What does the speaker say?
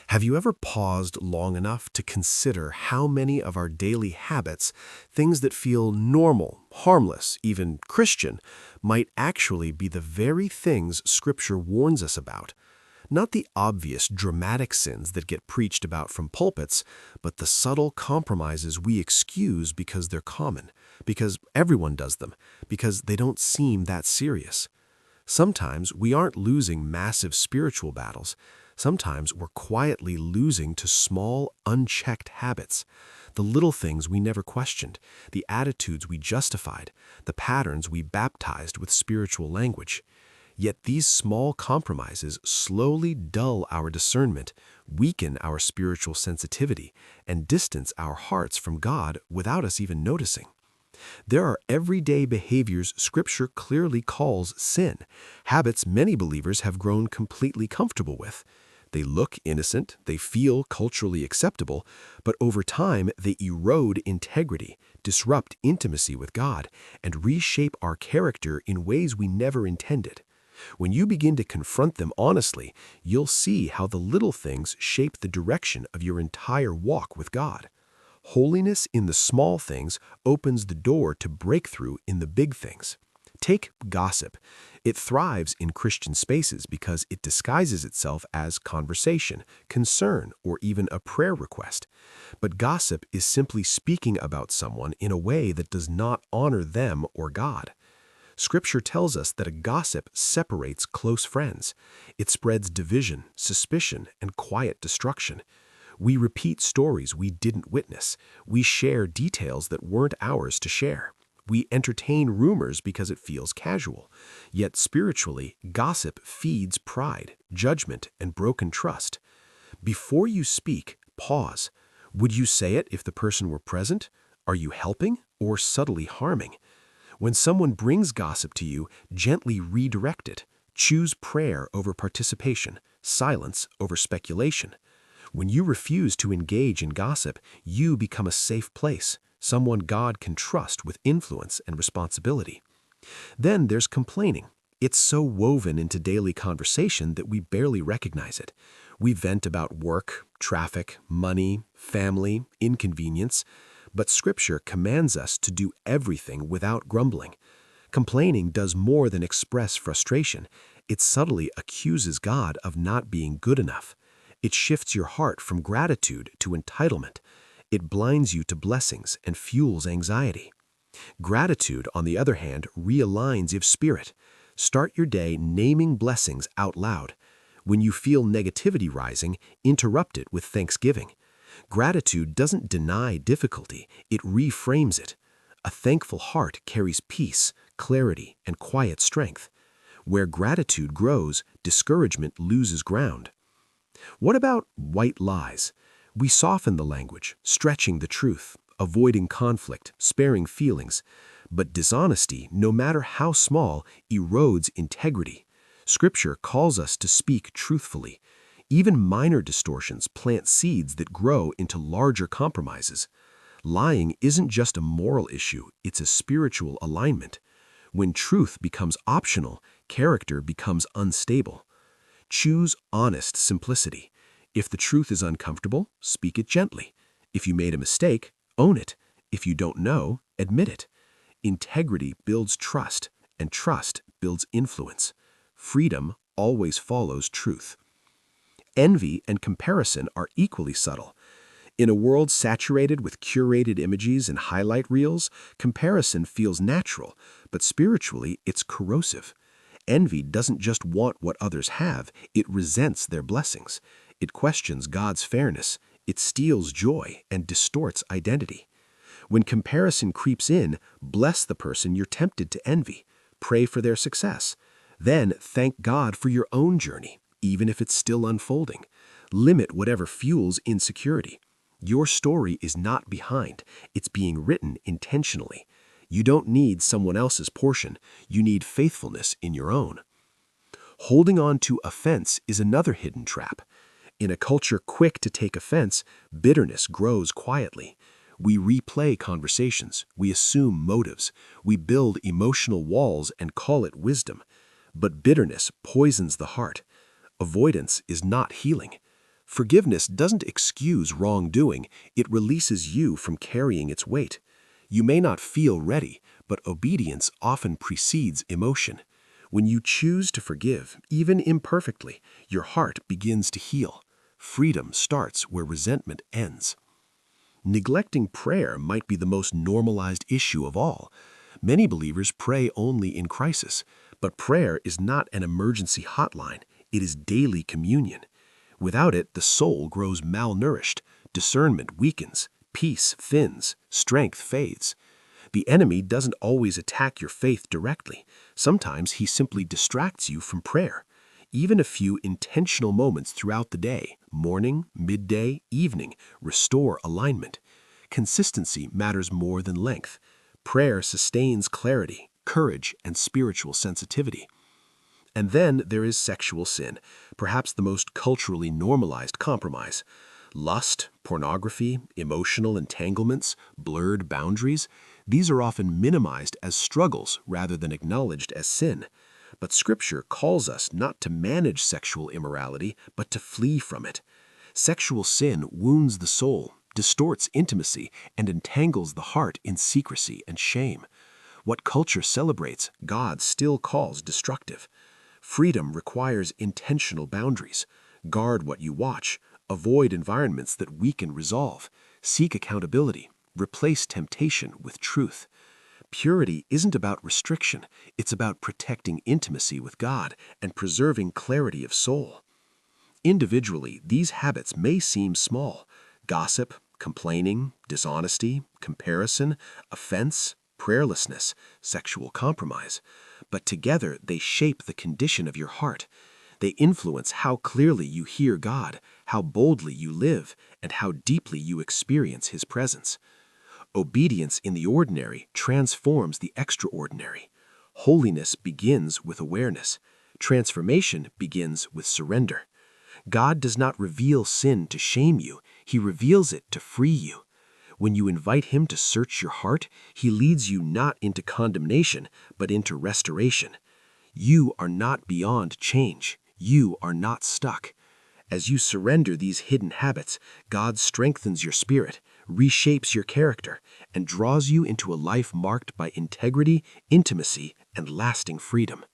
Have you ever paused long enough to consider how many of our daily habits, things that feel normal, harmless, even Christian, might actually be the very things Scripture warns us about? Not the obvious, dramatic sins that get preached about from pulpits, but the subtle compromises we excuse because they're common, because everyone does them, because they don't seem that serious. Sometimes we aren't losing massive spiritual battles. Sometimes we're quietly losing to small, unchecked habits. The little things we never questioned, the attitudes we justified, the patterns we baptized with spiritual language. Yet these small compromises slowly dull our discernment, weaken our spiritual sensitivity, and distance our hearts from God without us even noticing. There are everyday behaviors Scripture clearly calls sin, habits many believers have grown completely comfortable with. They look innocent, they feel culturally acceptable, but over time they erode integrity, disrupt intimacy with God, and reshape our character in ways we never intended. When you begin to confront them honestly, you'll see how the little things shape the direction of your entire walk with God. Holiness in the small things opens the door to breakthrough in the big things. Take gossip. It thrives in Christian spaces because it disguises itself as conversation, concern, or even a prayer request. But gossip is simply speaking about someone in a way that does not honor them or God. Scripture tells us that a gossip separates close friends. It spreads division, suspicion, and quiet destruction. We repeat stories we didn't witness. We share details that weren't ours to share. We entertain rumors because it feels casual. Yet spiritually, gossip feeds pride, judgment, and broken trust. Before you speak, pause. Would you say it if the person were present? Are you helping or subtly harming? When someone brings gossip to you, gently redirect it. Choose prayer over participation, silence over speculation. When you refuse to engage in gossip, you become a safe place, someone God can trust with influence and responsibility. Then there's complaining. It's so woven into daily conversation that we barely recognize it. We vent about work, traffic, money, family, inconvenience, but Scripture commands us to do everything without grumbling. Complaining does more than express frustration. It subtly accuses God of not being good enough. It shifts your heart from gratitude to entitlement. It blinds you to blessings and fuels anxiety. Gratitude, on the other hand, realigns your spirit. Start your day naming blessings out loud. When you feel negativity rising, interrupt it with thanksgiving. Gratitude doesn't deny difficulty, it reframes it. A thankful heart carries peace, clarity, and quiet strength. Where gratitude grows, discouragement loses ground. What about white lies? We soften the language, stretching the truth, avoiding conflict, sparing feelings. But dishonesty, no matter how small, erodes integrity. Scripture calls us to speak truthfully. Even minor distortions plant seeds that grow into larger compromises. Lying isn't just a moral issue, it's a spiritual alignment. When truth becomes optional, character becomes unstable. Choose honest simplicity. If the truth is uncomfortable, speak it gently. If you made a mistake, own it. If you don't know, admit it. Integrity builds trust, and trust builds influence. Freedom always follows truth. Envy and comparison are equally subtle. In a world saturated with curated images and highlight reels, comparison feels natural, but spiritually it's corrosive. Envy doesn't just want what others have, it resents their blessings. It questions God's fairness. It steals joy and distorts identity. When comparison creeps in, bless the person you're tempted to envy. Pray for their success. Then thank God for your own journey, even if it's still unfolding. Limit whatever fuels insecurity. Your story is not behind. It's being written intentionally. You don't need someone else's portion. You need faithfulness in your own. Holding on to offense is another hidden trap. In a culture quick to take offense, bitterness grows quietly. We replay conversations, we assume motives, we build emotional walls and call it wisdom. But bitterness poisons the heart. Avoidance is not healing. Forgiveness doesn't excuse wrongdoing, it releases you from carrying its weight. You may not feel ready, but obedience often precedes emotion. When you choose to forgive, even imperfectly, your heart begins to heal. Freedom starts where resentment ends. Neglecting prayer might be the most normalized issue of all. Many believers pray only in crisis, but prayer is not an emergency hotline, it is daily communion. Without it, the soul grows malnourished, discernment weakens, peace thins, strength fades. The enemy doesn't always attack your faith directly. Sometimes he simply distracts you from prayer. Even a few intentional moments throughout the day, morning, midday, evening, restore alignment. Consistency matters more than length. Prayer sustains clarity, courage, and spiritual sensitivity. And then there is sexual sin, perhaps the most culturally normalized compromise. Lust, pornography, emotional entanglements, blurred boundaries, these are often minimized as struggles rather than acknowledged as sin. But Scripture calls us not to manage sexual immorality, but to flee from it. Sexual sin wounds the soul, distorts intimacy, and entangles the heart in secrecy and shame. What culture celebrates, God still calls destructive. Freedom requires intentional boundaries. Guard what you watch. Avoid environments that weaken resolve. Seek accountability. Replace temptation with truth. Purity isn't about restriction. It's about protecting intimacy with God and preserving clarity of soul. Individually, these habits may seem small. Gossip, complaining, dishonesty, comparison, offense, prayerlessness, sexual compromise. But together they shape the condition of your heart. They influence how clearly you hear God, how boldly you live, and how deeply you experience His presence. Obedience in the ordinary transforms the extraordinary. Holiness begins with awareness. Transformation begins with surrender. God does not reveal sin to shame you, He reveals it to free you. When you invite Him to search your heart, He leads you not into condemnation, but into restoration. You are not beyond change. You are not stuck. As you surrender these hidden habits, God strengthens your spirit, reshapes your character, and draws you into a life marked by integrity, intimacy, and lasting freedom.